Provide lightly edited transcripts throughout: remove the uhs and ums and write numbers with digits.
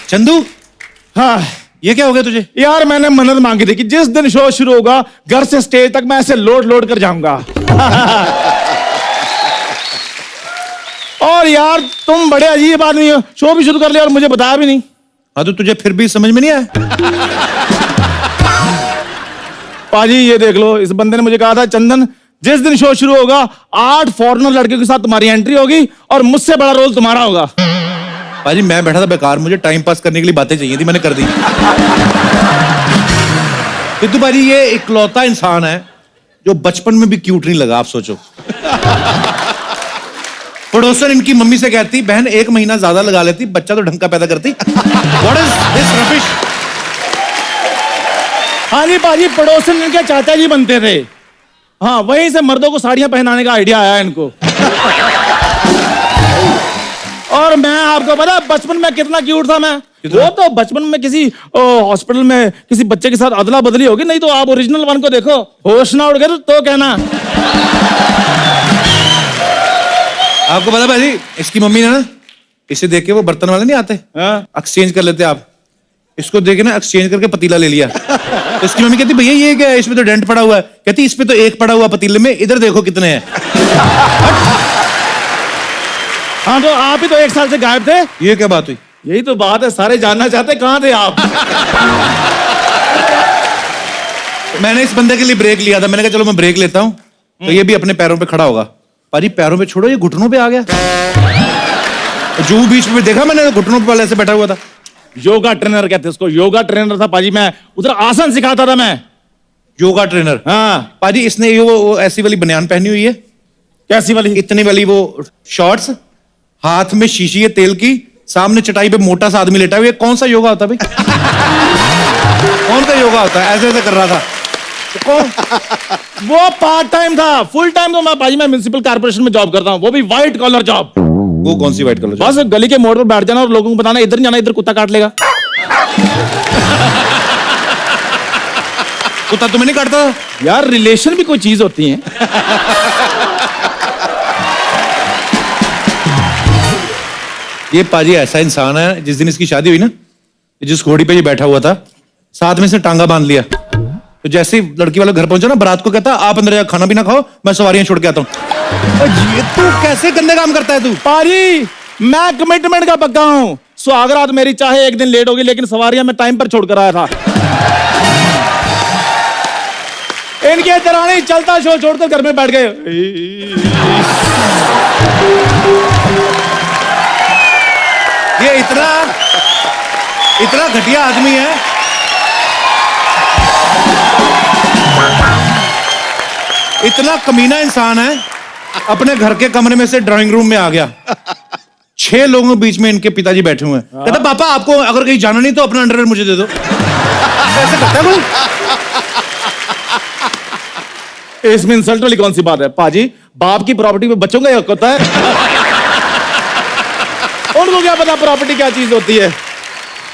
चंदू, हाँ ये क्या हो गया तुझे? यार, मैंने मन्नत मांगी थी कि जिस दिन शो शुरू होगा घर से स्टेज तक मैं ऐसे लोड लोड कर जाऊंगा। और यार तुम बड़े अजीब आदमी हो, शो भी शुरू कर लिया और मुझे बताया भी नहीं। हाँ तो तुझे फिर भी समझ में नहीं आया? पाजी ये देख लो, इस बंदे ने मुझे कहा था चंदन जिस दिन शो शुरू होगा 8 फॉरेनर लड़कियों के साथ तुम्हारी एंट्री होगी और मुझसे बड़ा रोल तुम्हारा होगा। पाजी मैं बैठा था बेकार, मुझे टाइम पास करने के लिए बातें चाहिए थी, मैंने कर दी। सिद्धू पाजी ये इकलौता इंसान है जो बचपन में भी क्यूट नहीं लगा, आप सोचो। पड़ोसन इनकी मम्मी से कहती बहन 1 महीना ज्यादा लगा लेती, बच्चा तो ढंग का पैदा करती। What is this rubbish? हाँ जी पाजी, पड़ोसन इनके चाचा जी बनते थे। हाँ, वहीं से मर्दों को साड़ियां पहनाने का आइडिया आया इनको। और मैं आपको पता बचपन में कितना क्यूट था मैं। वो तो बचपन में किसी हॉस्पिटल में किसी बच्चे के साथ अदला बदली होगी, नहीं तो आप ओरिजिनल वन को देखो, होश ना उड़ गए तो कहना। आपको पता भाजी, इसकी मम्मी ने ना इसे देख के, वो बर्तन वाले नहीं आते, एक्सचेंज कर लेते आप, इसको देखे ना एक्सचेंज करके पतीला ले लिया। तो इसकी मम्मी कहती भैया ये क्या है, इसमें तो डेंट पड़ा हुआ है। कहती इस पे तो 1 पड़ा हुआ पतीले में, इधर देखो कितने हैं। हाँ तो आप ही तो 1 साल से गायब थे। ये क्या बात हुई? यही तो बात है, सारे जानना चाहते कहाँ थे आप। मैंने इस बंदे के लिए ब्रेक लिया था, मैंने कहा चलो मैं ब्रेक लेता हूँ तो ये भी अपने पैरों पे खड़ा होगा। पाजी पैरों पे छोड़ो, ये घुटनों पे आ गया। जू बीच में देखा मैंने, घुटनों पे ऐसे बैठा हुआ था। योगा ट्रेनर कहते उसको, योगा ट्रेनर था पाजी, मैं उधर आसन सिखाता था मैं। योगा ट्रेनर? हाँ पाजी इसने ये वो ऐसी वाली बनियान पहनी हुई है। कैसी वाली? इतनी वाली वो शॉर्ट्स, हाथ में शीशी है तेल की, सामने चटाई पे मोटा सा आदमी लेटा हुआ है। कौन सा योगा होता है भाई? कौन सा योगा होता है? ऐसे ऐसे कर रहा था। वो पार्ट टाइम था, फुल टाइम तो मैं पाजी मैं म्युनिसिपल कॉर्पोरेशन में जॉब करता हूँ, वो भी व्हाइट कॉलर जॉब। वो कौन सी व्हाइट कॉलर? बस गली के मोड़ पर बैठ जाना और लोगों को बताना इधर नहीं जाना, इधर कुत्ता काट लेगा। कुत्ता तुम्हें नहीं काटता? यार रिलेशन भी कोई चीज होती है। ये पाजी ऐसा इंसान है, जिस दिन इसकी शादी हुई ना, जिस घोड़ी पे ये बैठा हुआ था, साथ में से टांगा बांध लिया। तो जैसे ही लड़की वाला घर पहुंचा ना, बारात को कहता आप अंदर खाना भी ना खाओ, मैं सवारियां छोड़ के आता हूँ। ये तू कैसे गंदे काम करता है तू? पाजी मैं कमिटमेंट का पक्का हूँ, सुहागरात मेरी चाहे 1 दिन लेट होगी लेकिन सवारियां मैं टाइम पर छोड़कर आया था। इनके दरानी चलता शो छोड़कर घर में बैठ गए। ये इतना घटिया आदमी है। इतना कमीना इंसान है, अपने घर के कमरे में से ड्राइंग रूम में आ गया। 6 लोगों के बीच में इनके पिताजी बैठे हुए हैं। कहता पापा आपको अगर कहीं जाना नहीं तो अपना अंडरवेयर मुझे दे दो। ऐसे करता है कोई? इसमें इंसल्ट वाली कौन सी बात है पाजी? बाप की प्रॉपर्टी पे बच्चों का हक होता है। उनको क्या पता प्रॉपर्टी क्या चीज होती है।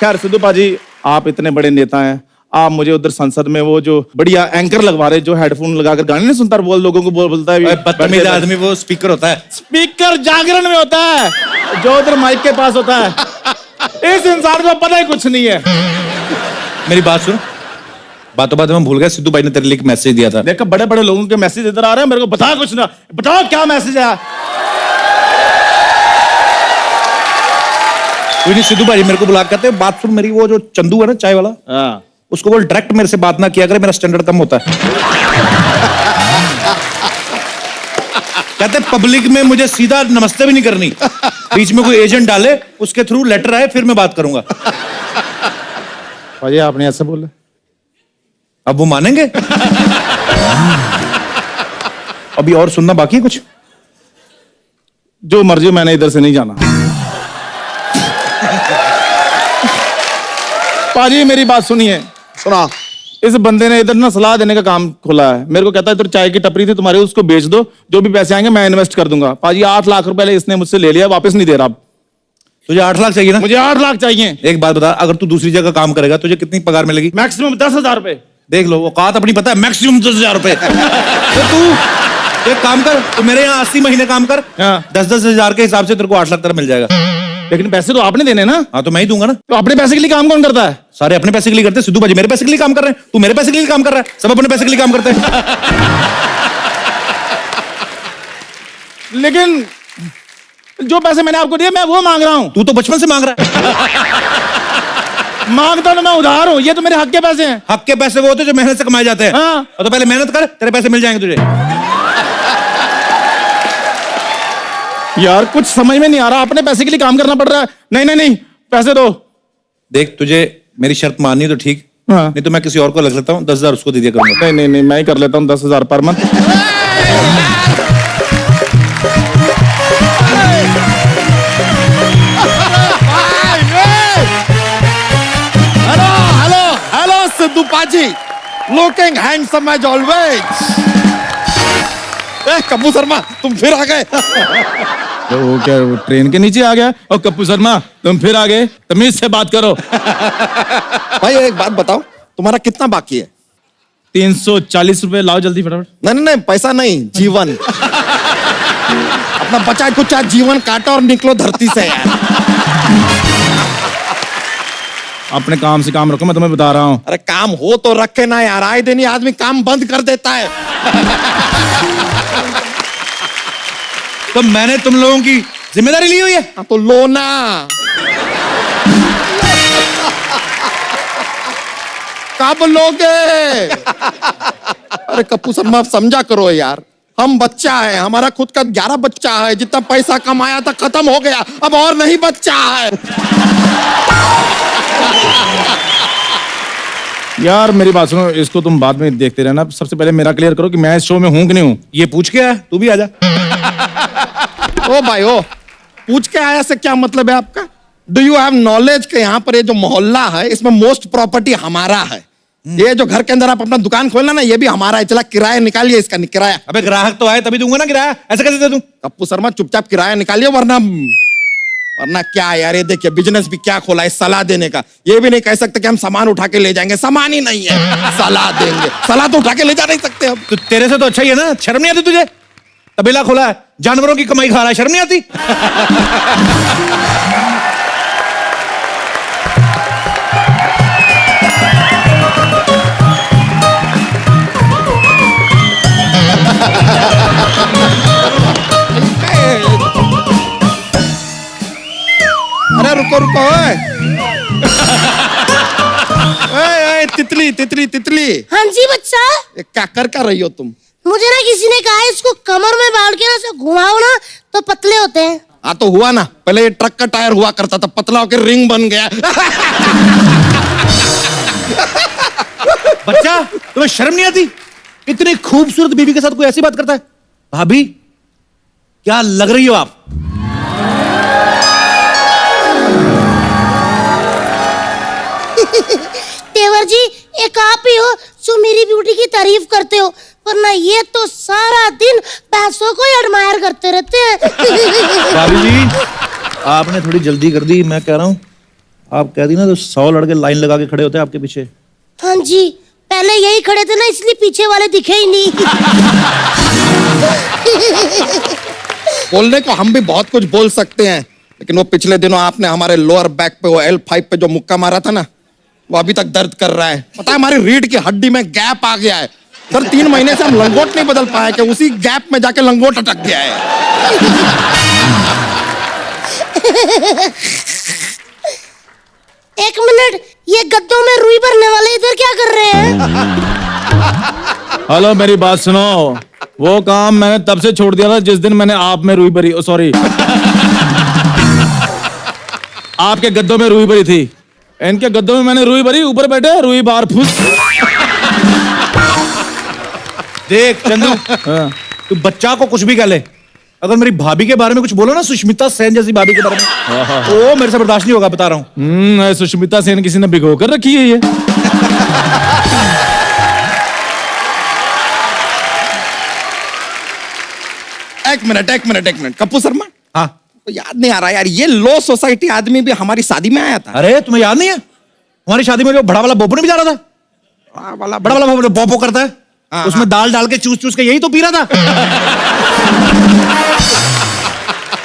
खैर सिद्धू पाजी, आप इतने बड़े नेता हैं, आप मुझे उधर संसद में वो जो बढ़िया एंकर लगवा रहे, जो हेडफोन लगाकर गाने नहीं सुनता, वो लोगों को बोलता है बदतमीज आदमी, वो स्पीकर होता है। स्पीकर जागरण में होता है, जो उधर माइक के पास होता है। इस इंसान को पता ही कुछ नहीं है। मेरी बात सुन, बातों बातों में भूल गया, सिद्धू भाई ने तेरे लिए एक मैसेज दिया था। देखो बड़े बड़े लोगों के मैसेज इधर आ रहे हैं, मेरे को बता कुछ ना, बताओ क्या मैसेज है। कोई नहीं, सिद्धू भाई मेरे को बुला कहते बात सुन मेरी, वो जो चंदू है ना चाय वाला, उसको बोल डायरेक्ट मेरे से बात ना किया करे, मेरा स्टैंडर्ड कम होता है। कहते पब्लिक में मुझे सीधा नमस्ते भी नहीं करनी, बीच में कोई एजेंट डाले, उसके थ्रू लेटर आए, फिर मैं बात करूंगा। भाई आपने ऐसे बोला, अब वो मानेंगे? अभी और सुनना बाकी है कुछ? जो मर्जी, मैंने इधर से नहीं जाना। पाजी मेरी बात सुनिए। सुना। इस बंदे ने इधर ना सलाह देने का काम खोला है। मेरे को कहता है इधर चाय की टपरी थी तुम्हारी, उसको बेच दो, जो भी पैसे आएंगे मैं इन्वेस्ट कर दूंगा। पाजी 8 लाख रुपए इसने मुझसे ले लिया, वापस नहीं दे रहा। तुझे 8 लाख चाहिए ना? मुझे 8 लाख चाहिए। एक बात बता, अगर तू दूसरी जगह काम करेगा तुझे कितनी पगार मिलेगी? मैक्सिमम 10,000 रुपए। देख लो, औकात अपनी पता है, मैक्सिमम 10,000 रुपए। तो तू एक काम कर, तू मेरे यहाँ 80 महीने काम कर, 10-10 हजार के हिसाब से तेरे को 8 लाख तेरा मिल जाएगा। लेकिन पैसे तो आपने देने ना, हाँ तो मैं ही दूंगा ना। तो अपने पैसे के लिए काम कौन करता है? सारे अपने पैसे के लिए करते हैं। सिद्धू भाजी मेरे पैसे के लिए काम कर रहे हैं, तू मेरे पैसे के लिए काम कर रहा है, सब अपने पैसे के लिए काम करते हैं। लेकिन जो पैसे मैंने आपको दिए मैं वो मांग रहा हूँ। तू तो बचपन से मांग रहा है। मांगता तो मैं उधार हूँ, ये तो मेरे हक के पैसे हैं। हक के पैसे वो होते हैं जो मेहनत से कमाए जाते हैं। हाँ। और तो पहले मेहनत कर, तेरे पैसे मिल जाएंगे तुझे। यार कुछ समझ में नहीं आ रहा, अपने पैसे के लिए काम करना पड़ रहा है। नहीं नहीं नहीं, पैसे दो। देख तुझे मेरी शर्त माननी तो ठीक, हाँ। नहीं तो मैं किसी और को लग लेता हूँ, 10,000 उसको दे दिया करूंगा। नहीं नहीं नहीं, मैं ही कर लेता हूँ 10,000 पर month. Hello hello hello Sidhu paaji, looking handsome as always. Kapoor Sharma तुम फिर आ गए। तो वो क्या वो ट्रेन के नीचे आ गया? और कपूर शर्मा तुम फिर आ गए, तमीज से बात करो। भाई एक बात बताओ, तुम्हारा कितना बाकी है? 340 रुपए लाओ जल्दी फटाफट। नहीं नहीं नहीं, पैसा नहीं, जीवन। अपना बचा कुछ जीवन काटो और निकलो धरती से यार। अपने काम से काम रखो, मैं तुम्हें बता रहा हूँ। अरे काम हो तो रखे ना यार, आए दिन ही आदमी काम बंद कर देता है। तो मैंने तुम लोगों की जिम्मेदारी ली हुई है। हाँ, तो लो ना। कब लोगे? अरे कपूर शर्मा आप समझा करो यार, हम बच्चा है, हमारा खुद का 11 बच्चा है, जितना पैसा कमाया था खत्म हो गया, अब और नहीं बच्चा है। यार मेरी बात सुनो, इसको तुम बाद में देखते रहना, सबसे पहले मेरा क्लियर करो कि मैं इस शो में हूँ कि नहीं हूँ। ये पूछ के आया, तू भी आजा। ओ भाई ओ, पूछ के आया से क्या मतलब है आपका? डू यू हैव नॉलेज के यहाँ पर ये जो मोहल्ला है इसमें मोस्ट प्रॉपर्टी हमारा है। ये जो घर के अंदर आप अपना दुकान खोलना ना, ये भी हमारा है। चला किराया निकालिए इसका, किराया। अबे ग्राहक तो आए तभी दूंगा ना किराया, ऐसे कैसे दे दूं? कप्पू शर्मा चुपचाप किराया निकालिए, वरना क्या यार, ये देखिए बिजनेस भी क्या खोला है सलाह देने का। ये भी नहीं कह सकते कि हम सामान उठा के ले जाएंगे, सामान ही नहीं है, सलाह देंगे। सलाह तो उठा के ले जा नहीं सकते हम। तो तेरे से तो अच्छा ही है ना, शर्म नहीं आती तुझे? तबेला खोला है, जानवरों की कमाई खा रहा है, शर्म नहीं आती? अरे रुको रुको, ओए ओए, तितली तितली तितली, हाँ जी बच्चा। ये क्या कर रही हो तुम? मुझे ना किसी ने कहा इसको कमर में बांध के ना से घुमाओ ना तो पतले होते हैं। हाँ तो हुआ ना, पहले ये ट्रक का टायर हुआ करता था, पतला होकर रिंग बन गया। बच्चा तुम्हें शर्म नहीं आती? इतनी खूबसूरत बीवी के साथ कोई ऐसी बात करता है? भाभी क्या लग रही हो आप? तेवर जी, एक आप ही हो जो मेरी ब्यूटी की तारीफ करते हो, वरना ये तो सारा दिन पैसों को एडमायर करते रहते हैं। भाभी जी आपने थोड़ी जल्दी कर दी, मैं कह रहा हूँ आप कह दी ना तो 100 लड़के लाइन लगा के खड़े होते हैं आपके पीछे। हाँ जी, पहले यही खड़े थे ना, इसलिए पीछे वाले दिखे ही नहीं। बोलने को हम भी बहुत कुछ बोल सकते हैं, लेकिन वो पिछले दिनों आपने हमारे लोअर बैक पे, वो L5 पे जो मुक्का मारा था ना, वो अभी तक दर्द कर रहा है। पता है हमारी रीढ़ की हड्डी में गैप आ गया है सर। 3 महीने से हम लंगोट नहीं बदल पाए कि उसी गैप में जाके लंगोट अटक गया है। एक मिनट, ये गद्दों में रुई भरने वाले इधर क्या कर रहे हैं? हेलो मेरी बात सुनो, वो काम मैंने तब से छोड़ दिया था जिस दिन मैंने आप में रुई भरी, सॉरी आपके गद्दों में रुई भरी थी। इनके गद्दों में मैंने रुई भरी, ऊपर बैठे रुई बार फूस। देख चंदू, तू बच्चा को कुछ भी कह ले, अगर मेरी भाभी के बारे में कुछ बोलो ना, सुष्मिता सेन जैसी भाभी के बारे में, तो मेरे से बर्दाश्त नहीं होगा, बता रहा हूँ। सुष्मिता सेन किसी ने भिगो कर रखी है ये। एक मिनट कपूर शर्मा, हाँ तो याद नहीं आ रहा यार, ये लो सोसाइटी आदमी भी हमारी शादी में आया था। अरे तुम्हें याद नहीं है हमारी शादी में जो बड़ा वाला बोपो नहीं जा रहा था? बड़ा वाला बोपो करता है, हाँ, उसमें दाल डाल के चूस चूस के यही तो पी रहा था।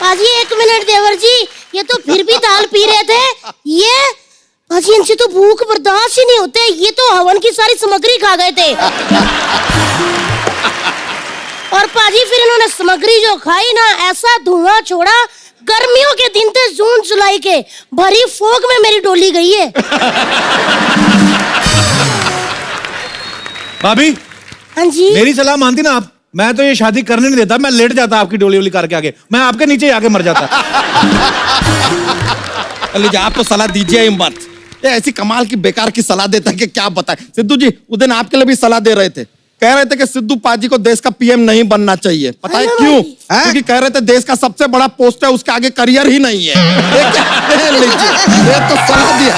पाजी एक मिनट देवर जी, ये तो फिर भी पी रहे थे। ये पाजी इनसे तो भूख बर्दाश्त ही नहीं होते, ये तो हवन की सारी सामग्री खा गए थे। और पाजी फिर इन्होंने सामग्री जो खाई ना, ऐसा धुआं छोड़ा, गर्मियों के दिन थे, जून जुलाई के, भरी फोग में मेरी डोली गई है। भाभी, हाँ जी। मेरी सलाह मानती ना आप, मैं तो ये शादी करने नहीं देता, मैं लेट जाता आपकी डोली वोली करके आगे, मैं आपके नीचे आके मर जाता। लीजिए, आप तो सलाह दीजिए ही मत। ये ऐसी कमाल की बेकार की सलाह देता है कि क्या बताए। सिद्धू जी उस दिन आपके लिए भी सलाह दे रहे थे, कह रहे थे कि सिद्धू पाजी को देश का पीएम नहीं बनना चाहिए। पता है क्यों? क्योंकि कह रहे थे देश का सबसे बड़ा पोस्ट है, उसके आगे करियर ही नहीं है। लीजिए, ये तो सलाह दिया।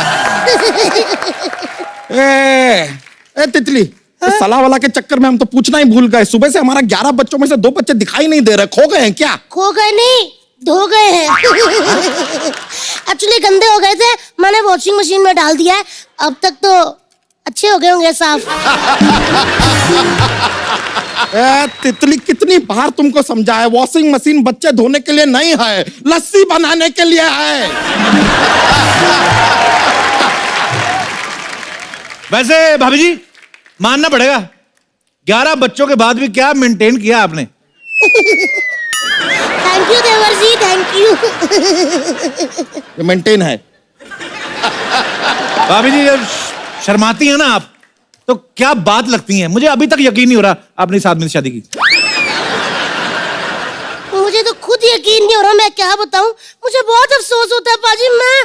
ए तितली, इस सलाह वाला के चक्कर में हम तो पूछना ही भूल गए। सुबह से हमारा 11 बच्चों में से 2 बच्चे दिखाई नहीं दे रहे, खो गए हैं क्या? खो गए नहीं, धो गए हैं। एक्चुअली गंदे हो गए थे, मैंने वॉशिंग मशीन में डाल दिया है, अब तक तो अच्छे हो गए होंगे साफ। तितली, कितनी बार तुमको समझाया, वॉशिंग मशीन बच्चे धोने के लिए नहीं है, लस्सी बनाने के लिए है। वैसे भाभी जी मानना पड़ेगा, 11 बच्चों के बाद भी क्या मेंटेन किया आपने। थैंक यू देवर जी, थैंक यू। ये मेंटेन है। भाभी जी जब शर्माती हैं ना आप, तो क्या बात लगती हैं, मुझे अभी तक यकीन नहीं हो रहा आपने इस आदमी से शादी की। मुझे तो खुद यकीन नहीं हो रहा, मैं क्या बताऊं। मुझे बहुत अफसोस होता है पाजी, मैं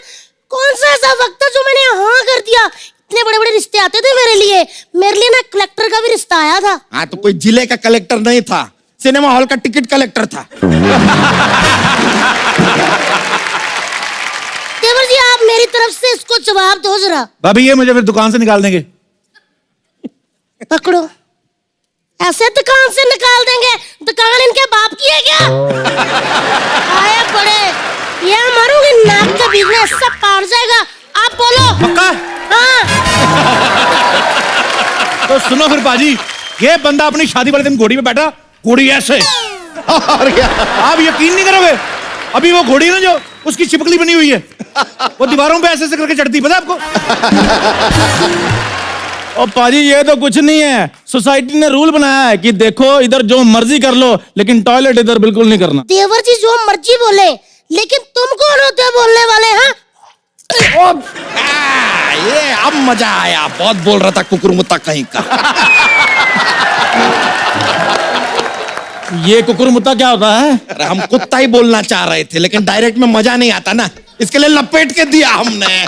कौन सा ऐसा वक्त था जो मैंने हाँ कर दिया। इतने बड़े बड़े रिश्ते आते थे मेरे लिए ना कलेक्टर का भी रिश्ता आया था। हाँ तो कोई जिले का कलेक्टर नहीं था, सिनेमा हॉल का टिकट कलेक्टर था। देवर जी आप मेरी तरफ से इसको जवाब दो जरा। भाभी ये मुझे फिर दुकान से निकाल देंगे। पकड़ो, ऐसे दुकान से निकाल देंगे? दुकान इनके बाप की है क्या? आए बड़े, ये मारूंगी नाक के बीच में, सब पार जाएगा। आप बोलो। पक्का? हाँ। तो सुनो फिर पाजी, ये बंदा अपनी शादी वाले दिन घोड़ी पे बैठा, घोड़ी ऐसे, और क्या? आप यकीन नहीं करोगे, अभी वो घोड़ी ना जो उसकी चिपकली बनी हुई है, वो दीवारों पे ऐसे ऐसे करके चढ़ती, पता है आपको? और पाजी ये तो कुछ नहीं है, सोसाइटी ने रूल बनाया है कि देखो इधर जो मर्जी कर लो, लेकिन टॉयलेट इधर बिल्कुल नहीं करना। देवर जी जो मर्जी बोले, लेकिन तुम कौन होते हो बोलने वाले? हाँ ये अब मजा आया, बहुत बोल रहा था कुकुरमुत्ता कहीं का। ये कुकुरमुत्ता क्या होता है? अरे हम कुत्ता ही बोलना चाह रहे थे, लेकिन डायरेक्ट में मजा नहीं आता ना, इसके लिए लपेट के दिया हमने।